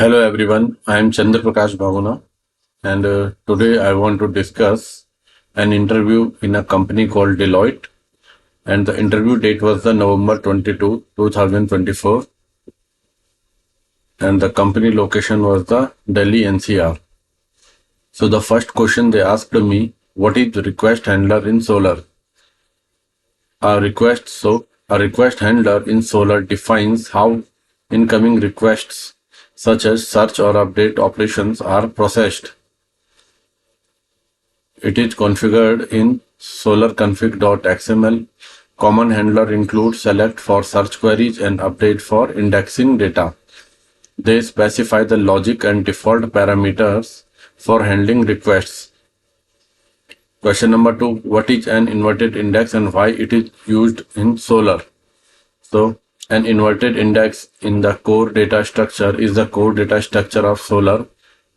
Hello everyone, I am Chandra Prakash Bhavuna and today I want to discuss an interview in a company called Deloitte, and the interview date was the November 22, 2024, and the company location was the Delhi NCR. So the first question they asked me, what is request handler in Solar? A request handler in Solar defines how incoming requests such as search or update operations are processed. It is configured in solarconfig.xml. Common handler includes select for search queries and update for indexing data. They specify the logic and default parameters for handling requests. Question number 2. What is an inverted index and why it is used in Solar? So, an inverted index in the core data structure is the core data structure of Solar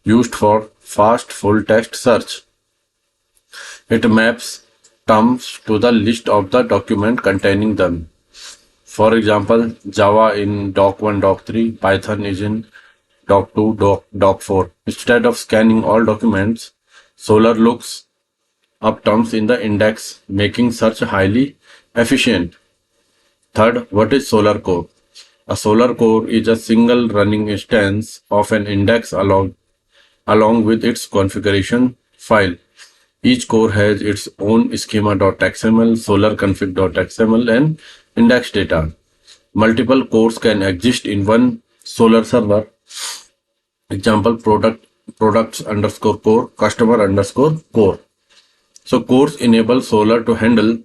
used for fast full text search. It maps terms to the list of the document containing them. For example, Java in doc1, doc3, Python is in doc2, doc4. Instead of scanning all documents, Solar looks up terms in the index, making search highly efficient. Third, what is Solar Core? A Solar Core is a single running instance of an index along with its configuration file. Each core has its own schema.xml, solarconfig.xml, and index data. Multiple cores can exist in one Solar server. Example, products underscore core, customer underscore core. So cores enable Solar to handle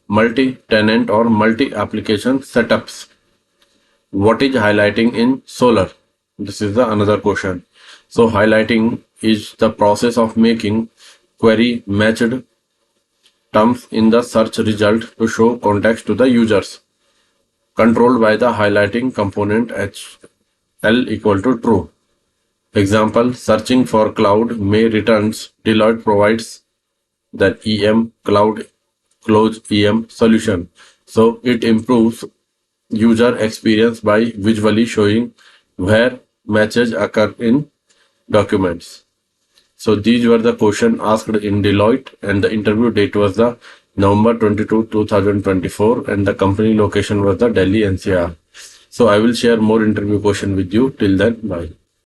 multi-tenant or multi-application setups. What is highlighting in Solar? This is the another question. So highlighting is the process of making query matched terms in the search result to show context to the users, controlled by the highlighting component HL equal to true. Example, searching for cloud may returns Deloitte provides the EM cloud close EM solution. So it improves user experience by visually showing where matches occur in documents. So these were the questions asked in Deloitte, and the interview date was the November 22, 2024, and the company location was the Delhi NCR. So I will share more interview question with you. Till then, bye.